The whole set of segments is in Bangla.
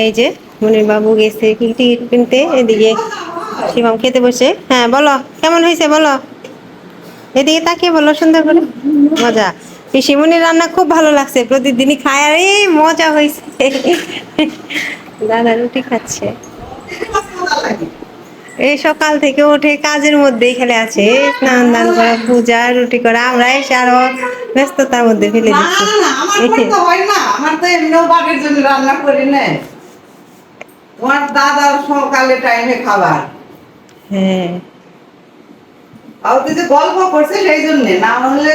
এই যে মনির বাবু গেছে কি টিকিট কিনতে, এদিকে শিবম খেতে বসে। হ্যাঁ বলো কেমন হয়েছে বলো, এদিকে তাকিয়ে বলো সুন্দর করে। মজা, পিসিমনির রান্না খুব ভালো লাগছে, প্রতিদিনই খায় আর এই মজা হয়েছে। দাদা রুটি খাচ্ছে, এই সকাল থেকে উঠে কাজের মধ্যেই খেলে আছে, স্নান দান করা, পূজা, রুটি করা, আমরা এসে আরো ব্যস্ততার মধ্যে ফেলে দিচ্ছি। আমার তো এমনিও বাড়ির জন্য রান্না করি না, তোমার দাদার সকালে টাইমে খাবার। হ্যাঁ গল্প করছে সেই জন্য, না হলে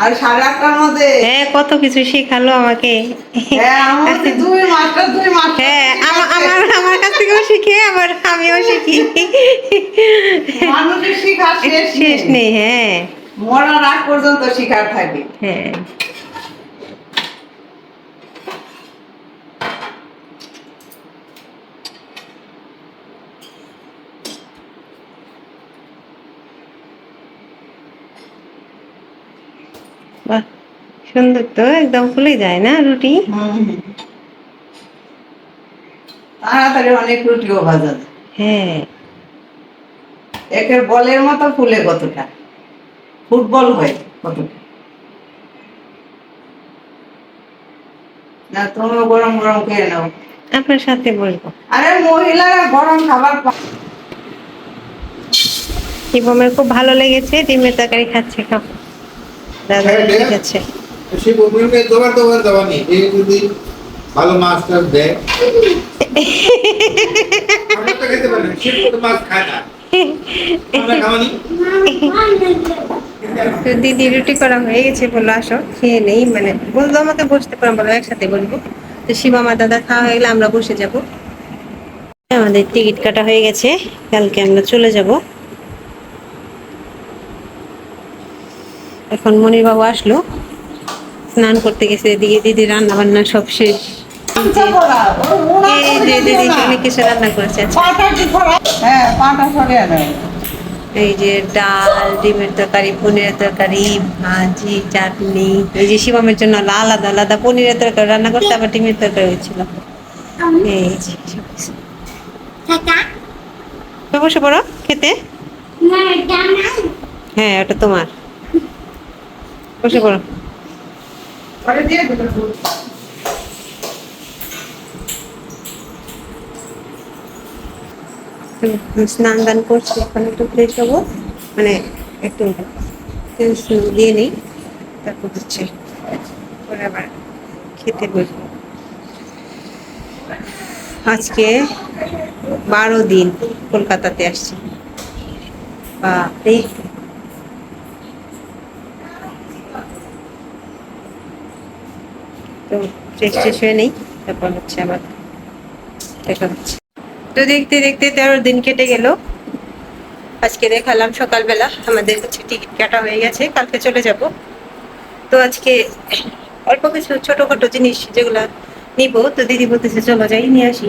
আর 8:30টার মধ্যে। হ্যাঁ কত কিছু শেখালো আমাকে। হ্যাঁ আমাদের দুই মাস্টার হ্যাঁ আমার আমার কাছ থেকেও শিখে, আবার আমিও শিখি। মানুষের শিক্ষা শেষ নেই। হ্যাঁ মরার আগ পর্যন্ত শিখার থাকে। হ্যাঁ বাহ সুন্দর তো, একদম ফুলে যায় না রুটি। তাড়াতাড়ি অনেক রুটিও ভাজা যায়। হ্যাঁ একের বলের মতো ফুলে কতটা, ফুটবল হয় কতটা। না তুমি গরম গরম খেয়ে নাও, আপনার সাথে বলবো। আরে মহিলারা গরম খাবার শিবমের খুব ভালো লেগেছে, ডিমের তরকারি খাচ্ছে। খাও দাদা ঠিক আছে। সে বলবে তোমার দেওয়া নেই, এই যদি ভালো মাছ টাছ দেয় আমরা তো খেতে পারি, সে তো মাছ খায় না, আমরা খাওয়ানি। তো দিদি রুটি করা হয়ে গেছে, বললো আসো খেয়ে নেই, মানে বললো আমাকে বসতে পারো, বলো একসাথে বলবো। তো শিবা মা দাদা খাওয়া হয়ে গেলে আমরা বসে যাব। আমাদের টিকিট কাটা হয়ে গেছে, কালকে আমরা চলে যাব। এখন মনির বাবু আসলো, স্নান করতে গেছে, এদিকে দিদি রান্না বান্না সব শেষ। এই যে দিদি অনেক কিছু রান্না করেছে। এই যে ডাল, ডিমের তরকারি, পনিরের তরকারি, ভাজি, চাটনি। এই যে শিবমের জন্য আলাদা আলাদা পনিরের তরকারি রান্না করতে, আবার ডিমের তরকারি হয়েছিল। এই যে বসে পড়ো খেতে। হ্যাঁ ওটা তোমার, বসে পড়ো। স্নান দান করছি, এখন একটু ফ্রেশ হবো, মানে একটু দিয়ে নেই, তারপর হচ্ছে পরে আবার খেতে বসবো। আজকে 12 দিন কলকাতাতে আসছি, বাপরে। তো ফ্রেশ ট্রেশ হয়ে নেই, তারপর হচ্ছে আবার দেখা হচ্ছে। তো দেখতে দেখতে 13 দিন কেটে গেল। আজকে দেখালাম সকালবেলা আমাদের হচ্ছে টিকিট কাটা হয়ে গেছে, কালকে চলে যাব। তো আজকে অল্প কিছু ছোটখাটো জিনিস যেগুলা নিব, তো দিদি বলতেছে চলো যাই নিয়ে আসি,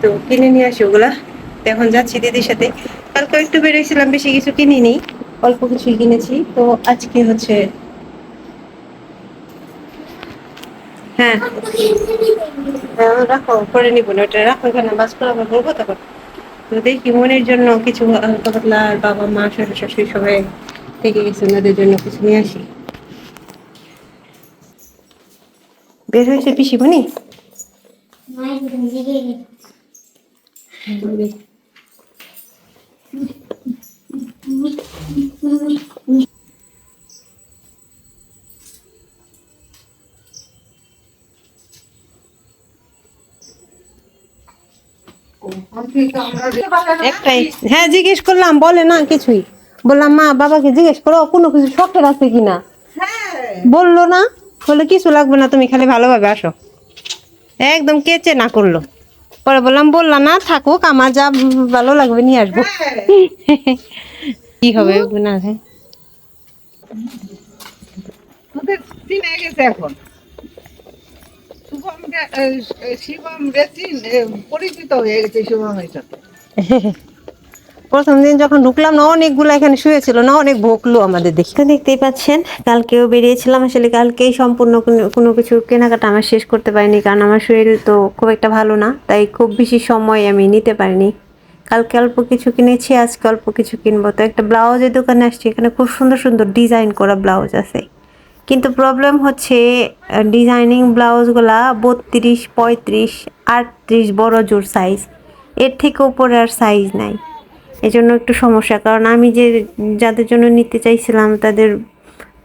তো কিনে নিয়ে আসি ওগুলা। তো এখন যাচ্ছি দিদির সাথে। কালকে একটু বেরোইছিলাম, বেশি কিছু কিনিনি, অল্প কিছুই কিনেছি। তো আজকে হচ্ছে হ্যাঁ রাখো, করে নিবো না, ওটা রাখো এখানে, বাস করে আবার বলবো তখন। তো দেখি মনের জন্য কিছু হালকা পাতলা, বাবা মা শ্বশুর শাশুড়ি সবাই থেকে গেছে, ওনাদের জন্য কিছু নিয়ে আসি। বের হয়েছে পিসিমণি। একটাই, হ্যাঁ জিজ্ঞেস করলাম, বলে না কিছুই। বললাম মা বাবাকে জিজ্ঞেস করো কোনো কিছু শখের আছে কিনা, বললো না, বলে কিছু লাগবে না, তুমি খালি ভালোভাবে আসো, একদম কেচে না করলো। পরে বললাম বললাম না থাকুক, আমার যা ভালো লাগবে নিয়ে আসবো। কি হবে না, হ্যাঁ এখন শিবম পরিচিত হয়ে গেছে শিবমের সাথে। প্রথম দিন যখন ঢুকলাম না অনেকগুলো এখানে শুয়েছিল না, অনেক ভোগলো আমাদের দেখি। তো দেখতেই পাচ্ছেন কালকেও বেরিয়েছিলাম, আসলে কালকেই সম্পূর্ণ কোনো কিছু কেনাকাটা আমার শেষ করতে পারিনি, কারণ আমার শরীর তো খুব একটা ভালো না, তাই খুব বেশি সময় আমি নিতে পারিনি। কালকে অল্প কিছু কিনেছি, আজকে অল্প কিছু কিনবো। তো একটা ব্লাউজের দোকানে আসছি, এখানে খুব সুন্দর সুন্দর ডিজাইন করা ব্লাউজ আছে, কিন্তু প্রবলেম হচ্ছে ডিজাইনিং ব্লাউজগুলা 32, 35, 38 বড় জোর সাইজ, এর থেকে উপরে আর সাইজ নাই। এই জন্য একটু সমস্যা, কারণ আমি যাদের জন্য নিতে চাইছিলাম তাদের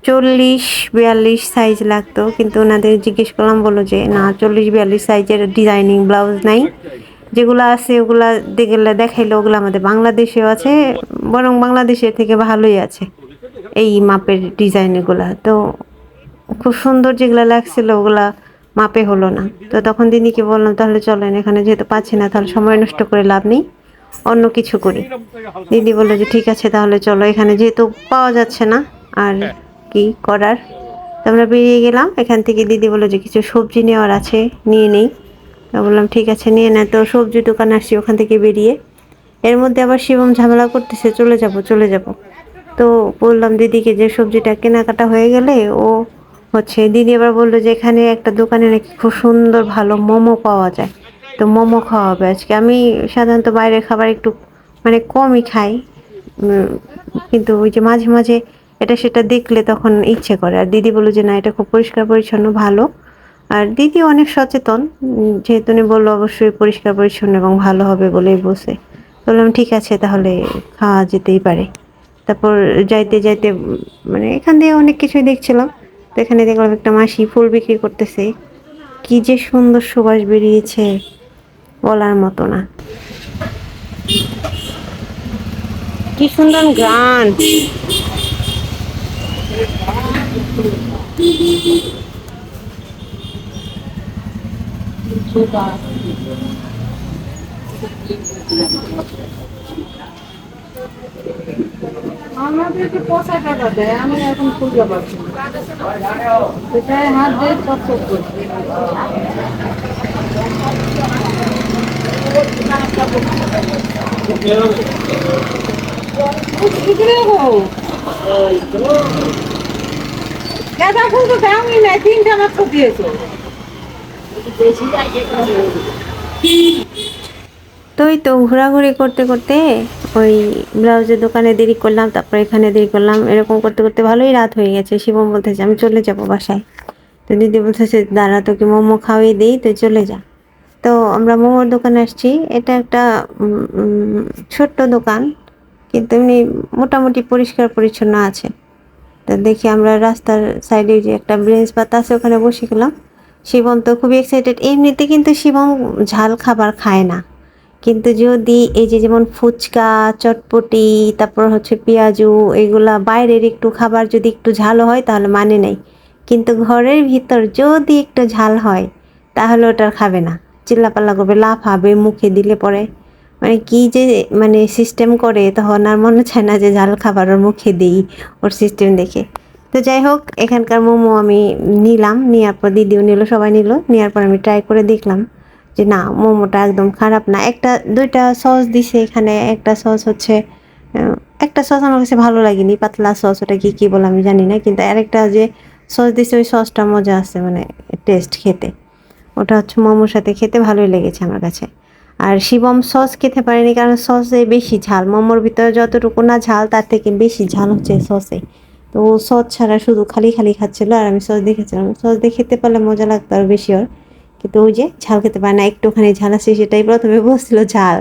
40-42 সাইজ লাগতো, কিন্তু ওনাদের জিজ্ঞেস করলাম, বললো যে না 40-42 সাইজের ডিজাইনিং ব্লাউজ নাই, যেগুলো আছে ওগুলা দেখাইলো ওগুলো আমাদের বাংলাদেশেও আছে, বরং বাংলাদেশের থেকে ভালোই আছে এই মাপের ডিজাইনগুলা। তো খুব সুন্দর যেগুলো লাগছিল ওগুলা মাপে হলো না। তো তখন দিদিকে বললাম তাহলে চলেন, এখানে যেহেতু পাচ্ছি না তাহলে সময় নষ্ট করে লাভ নেই, অন্য কিছু করি। দিদি বললো যে ঠিক আছে তাহলে চলো, এখানে যেহেতু পাওয়া যাচ্ছে না আর কি করার। তো আমরা বেরিয়ে গেলাম এখান থেকে। দিদি বললো যে কিছু সবজি নেওয়ার আছে, নিয়ে নেই। তো বললাম ঠিক আছে নিয়ে নেয়। তো সবজি দোকান আসছি ওখান থেকে বেরিয়ে, এর মধ্যে আবার শিবম ঝামেলা করতেছে চলে যাব চলে যাব। তো বললাম দিদিকে যে সবজিটা কেনাকাটা হয়ে গেলে ও হচ্ছে, দিদি আবার বললো যে এখানে একটা দোকানে নাকি খুব সুন্দর ভালো মোমো পাওয়া যায়, তো মোমো খাওয়াবে আজকে। আমি সাধারণত বাইরের খাবার একটু মানে কমই খাই, কিন্তু ওই যে মাঝে মাঝে এটা সেটা দেখলে তখন ইচ্ছে করে। আর দিদি বললো যে না এটা খুব পরিষ্কার পরিচ্ছন্ন ভালো, আর দিদি অনেক সচেতন, যেহেতু উনি বললো অবশ্যই পরিষ্কার পরিচ্ছন্ন এবং ভালো হবে বলেই বসে। বললাম ঠিক আছে তাহলে খাওয়া যেতেই পারে। তারপর যাইতে যাইতে মানে এখান দিয়ে অনেক কিছুই দেখছিলাম। তো এখানে দেখলাম একটা মাসি ফুল বিক্রি করতেছে, কি যে সুন্দর সুবাস বেরিয়েছে বলার মতো না, কি সুন্দর গান। আমাদেরকে 50 টাকা দেয়, আমি এখন খুঁজে পাচ্ছি না। সেটাই হাত দিয়ে চপ করছি। গাঁদা ফুল তো দামই নাই, 3টা মাত্র দিয়েছো। তো ওই তো ঘোরাঘুরি করতে করতে ওই ব্লাউজের দোকানে দেরি করলাম, তারপর এখানে দেরি করলাম, এরকম করতে করতে ভালোই রাত হয়ে গেছে। শিবম বলতেছে আমি চলে যাব বাসায়। তো দিদি বলতেছে দাঁড়া তোকে মোমো খাওয়াই দিই, তুই চলে যা। তো আমরা মোমোর দোকানে আসছি, এটা একটা ছোট্ট দোকান, কিন্তু এমনি মোটামুটি পরিষ্কার পরিচ্ছন্ন আছে। তো দেখি আমরা রাস্তার সাইডে যে একটা ব্রেঞ্চ পাতা আছে ওখানে বসে গেলাম। শিবম তো খুবই এক্সাইটেড। এমনিতে কিন্তু শিবম ঝাল খাবার খায় না, কিন্তু যদি এই যে যেমন ফুচকা, চটপটি, তারপর হচ্ছে পেঁয়াজু, এগুলা বাইরের একটু খাবার যদি একটু ঝাল হয় তাহলে মানে নেই, কিন্তু ঘরের ভিতর যদি একটু ঝাল হয় তাহলে ওটা খাবে না, চিল্লাপাল্লা করবে, লাফাবে মুখে দিলে পরে। মানে কি যে মানে সিস্টেম করে, তখন আর মনে চায় না যে ঝাল খাবার ওর মুখে দিই ওর সিস্টেম দেখে। তো যাই হোক এখানকার মোমো আমি নিলাম, নেওয়ার পর দিদিও নিল, সবাই নিল। নেওয়ার পর আমি ট্রাই করে দেখলাম যে না মোমোটা একদম খারাপ না। দুইটা সস দিছে এখানে, একটা সস হচ্ছে একটা সস আমার কাছে ভালো লাগেনি, পাতলা সস, ওটা কি বলে আমি জানি না, কিন্তু আরেকটা যে সস দিছে ওই সসটা মজা আছে, মানে টেস্ট খেতে, ওটা হচ্ছে মোমোর সাথে খেতে ভালোই লেগেছে আমার কাছে। আর শিবম সস খেতে পারেনি, কারণ সসে বেশি ঝাল, মোমোর ভিতরে যতটুকু না ঝাল তার থেকে বেশি ঝাল হচ্ছে সসে। তো ও সস ছাড়া শুধু খালি খালি খাচ্ছিল, আর আমি সস দিয়ে খেয়েছিলাম। সস দিয়ে খেতে পারলে মজা লাগতো আর বেশি ওর, কিন্তু ওই যে ঝাল খেতে পারে না, একটুখানি ঝাল আছে সেটাই প্রথমে বসছিল ঝাল,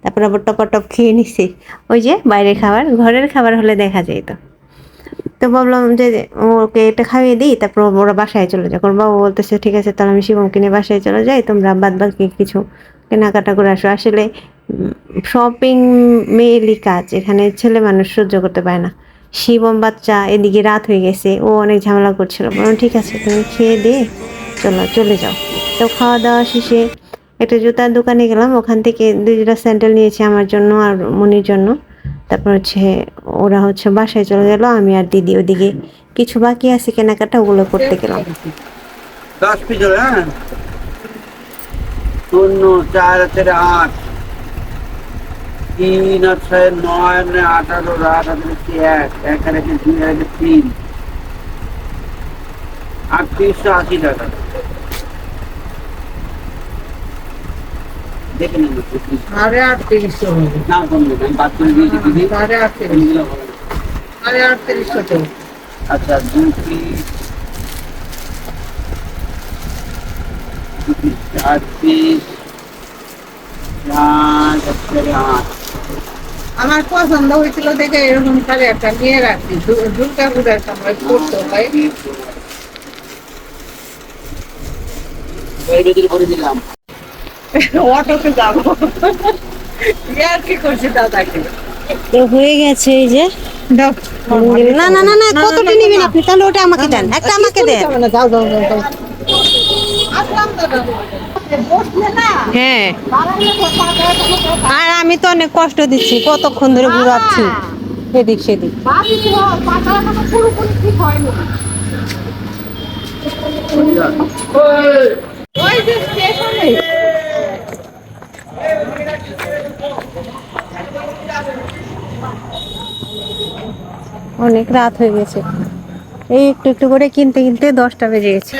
তারপর আবার টপাটপ খেয়ে নিছি। ওই যে বাইরের খাবার, ঘরের খাবার হলে দেখা যেত। তো ভাবলাম যে ওকে এটা খাইয়ে দিই, তারপর ওরা বাসায় চলে যায়। কারণ বাবা বলতেছে ঠিক আছে তাহলে আমি শিবমকে নিয়ে বাসায় চলে যাই, তোমরা বাদ বাকি কিছু কেনাকাটা করে আসো। আসলে শপিং মেয়েলি কাজ, এখানে ছেলে মানুষ সহ্য করতে পারে না। শিবম বাচ্চা এদিকে রাত হয়ে গেছে, ও অনেক ঝামেলা করছিল। বললাম ঠিক আছে তুমি খেয়ে দিয়ে চলে যাও। তো খাওয়া দাওয়া শেষে একটা জুতার দোকানে গেলাম, ওখান থেকে 2 জোড়া স্যান্ডেল নিয়েছি আমার জন্য আর মনির জন্য। তারপর হচ্ছে ওরা হচ্ছে বাসায় চলে গেল, আমি আর দিদি ওদিকে কিছু বাকি আছে কেনাকাটা, ওগুলো করতে গেলাম। 10 পিস হলো, হ্যাঁ 0 4 8 3 আর 6 9 18 রাত আর 1 1 আর 2 আর 3 3880 টাকা দেখে নিন সাড়ে 3800 হবে। না কম নেই আমি বাদ করে দিয়েছি দিদি সাড়ে 3800 এগুলো হবে না। সাড়ে 3800 তো। আচ্ছা 2 পিস 4 পিস 8 আমার পছন্দ হয়েছিল দেখে এরকম শাড়ি একটা নিয়ে রাখছি, দুর্গা পূজার সময় পড়তে হয়। করে দিলাম অটোতে যাবো, আর কি করছি দাদাকে। তো হয়ে গেছে এই যে দাও। না না না না কতটা নিবেন আপনি তাহলে ওটা আমাকে দেন একটা আমাকে দেন যাও যাও যাও যাও। আসলাম দাদা। বসলে না হ্যাঁ দাঁড়ালে তো পাটা আর আমি তো অনেক কষ্ট দিচ্ছি কতক্ষণ ধরে ঘুরাচ্ছি এদিক সেদিক বাড়ি পাটা এখনো পুরোপুরি ঠিক হয়নি। ওই যে স্টেশনে অনেক রাত হয়ে গেছে এই একটু একটু করে কিনতে কিনতে 10টা বেজে গেছে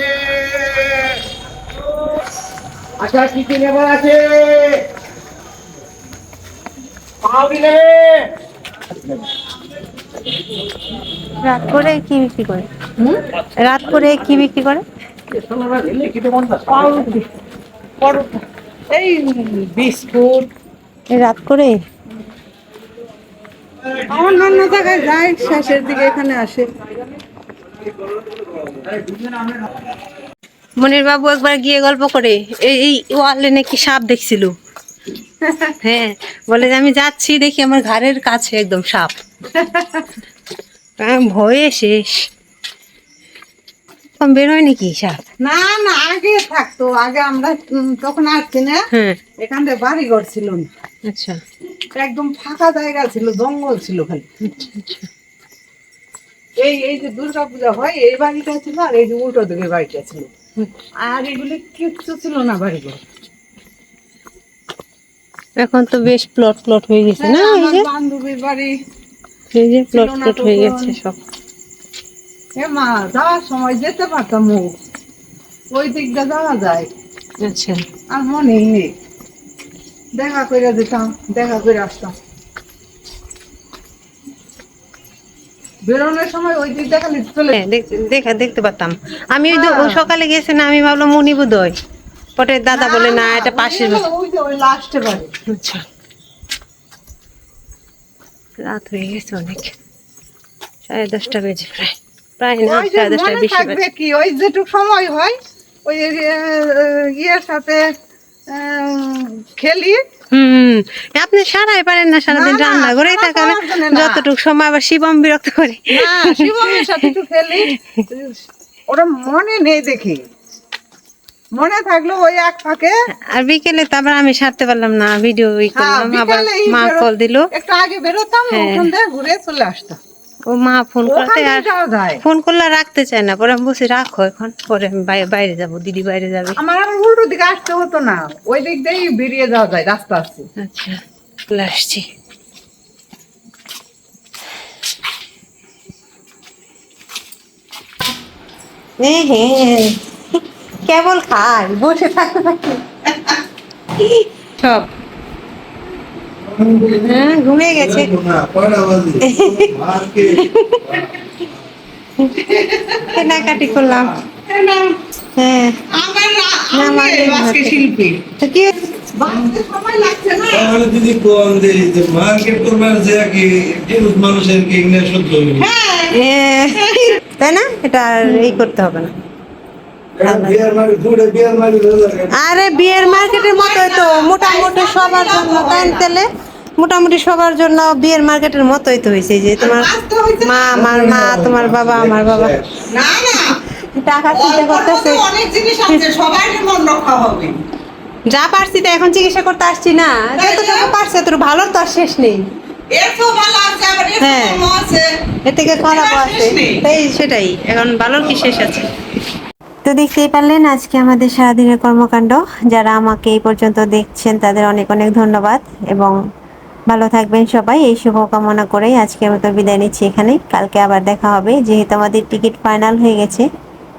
আচ্ছা কি কি নেবার আছে পাউডিলে রাত করে কি বিক্রি করে রাত করে কি বিক্রি করে এই বিস্কুট এই রাত করে অন্যান্য জায়গায় যায় শেষের দিকে এখানে আসে। মনির বাবু একবার গিয়ে গল্প করে এই ওয়ালে নাকি সাপ দেখছিল হ্যাঁ বলে যে আমি যাচ্ছি দেখি আমার ঘরের কাছে একদম সাপ আমি ভয়ে শেষ বেরোয় নাকি সাপ না না আগে থাকতো, আগে আমরা তখন আসছি না, হ্যাঁ এখান থেকে বাড়ি ঘর ছিল না, আচ্ছা একদম ফাঁকা জায়গা ছিল, জঙ্গল ছিল খালি। এই যে দুর্গা পূজা হয় এই বাড়িটা ছিল, আর এই যে উল্টো দিকে বাড়িটা ছিল, আর এগুলি কিচ্ছু ছিল না বাড়ি ঘর। এখন তো বেশ প্লট প্লট হয়ে গেছে না এই আমার যে বান্ধবীর বাড়ি এই যে প্লট ছিল না প্লট হয়ে তখন। গেছে সব এ মা যাওয়ার সময় যেতে পারতাম, ওই দিকটা যাওয়া যায়, আচ্ছা আর মনেই নেই, দেখা করে দিতাম, দেখা করে আসতাম। বেরোনোর সময় ওই দিক দেখালে চলে হ্যাঁ দেখতে পারতাম আমি ওই ওই সকালে গেছে না আমি ভাবলাম মণিবোধয় পরে দাদা বলে না এটা পাশের বাড়ি। ওই যে ওই লাস্টে বাড়ি। আচ্ছা রাত হয়ে গেছে অনেক 10:30 বেজে প্রায় প্রায় না ওই যে 10:30 মনে বেশি থাকবে বাজে কি, ওই যেটুক সময় হয় ওই ইয়ের সাথে খেলি। হুম আপনি সারাই পারেন না সারাদিন না, না, রান্না করেই সারা থাকেন পাওয়ার জন্য না। যতটুকু সময় আবার শিবম বিরক্ত করে না শিবমের সাথে একটু খেলি, ওরা মনে নেই দেখি, মনে থাকলো ওই এক ফাঁকে। আর বিকেলে তো আবার আমি সারতে পারলাম না ভিডিও হ্যাঁ, করলাম আবার বিকালেই মা কল দিল একটু আগে বেরোতাম, হ্যাঁ। ওখান থেকে ঘুরে চলে আসতাম। ও মা ফোন ওখান করতে থেকে আর যাওয়া যায়। ফোন করলে আর রাখতে চায় না পরে আমি বলছি রাখো এখন পরে আমি বাইরে যাব দিদি বাইরে যাবে আমার আর উল্টো দিকে আসতে হতো না, ওই দিক দিয়েই বেরিয়ে যাওয়া যায়, রাস্তা আছে। আচ্ছা চলে আসছি হ্যাঁ কেবল খাই বসে থাকতে থাকি সব হ্যাঁ ঘুমিয়ে গেছে কেনাকাটি করলাম হ্যাঁ আমার আমার আজকে শিল্পী তো কি বাঁচতে সময় লাগছে না। তাহলে দিদি কোন যে মার্কেট করবার যে কি গেরুত মানুষের কি ইংনে সহ্য হইবে তাই না এটা আর এই করতে হবে না বিয়ার মারি দুড়ে বিয়ার মারি আরে বিয়ের মার্কেটের মতোই তো মোটামুটি সবার জন্য তাই তেলে মোটামুটি সবার জন্য বিয়ের মার্কেটের মতোই তো হয়েছে যে তোমার মা আমার মা তোমার বাবা আমার বাবা না না, টাকা চিন্তা করতেছে অনেক জিনিস আছে, সবাই মন রক্ষা হবে। যা পারছি তো এখন চিকিৎসা করতে আসছি না যতটুকু পারছে তোর ভালো তো আর শেষ নেই এর তো ভালো আছে, আবার এর হ্যাঁ। কমও আছে। এর থেকে খারাপও এটার আছে শেষ নেই। তাই সেটাই এখন ভালোর কি শেষ আছে তো দেখতেই পারলেন আজকে আমাদের সারাদিনের কর্মকাণ্ড যারা আমাকে এই পর্যন্ত দেখছেন তাদের অনেক অনেক ধন্যবাদ এবং ভালো থাকবেন সবাই, এই শুভকামনা করেই আজকের মতো বিদায় নিচ্ছি এখানে। কালকে আবার দেখা হবে, যেহেতু আমাদের টিকিট ফাইনাল হয়ে গেছে।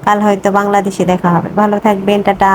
কাল হয়তো বাংলাদেশে দেখা হবে। ভালো থাকবেন, টাটা।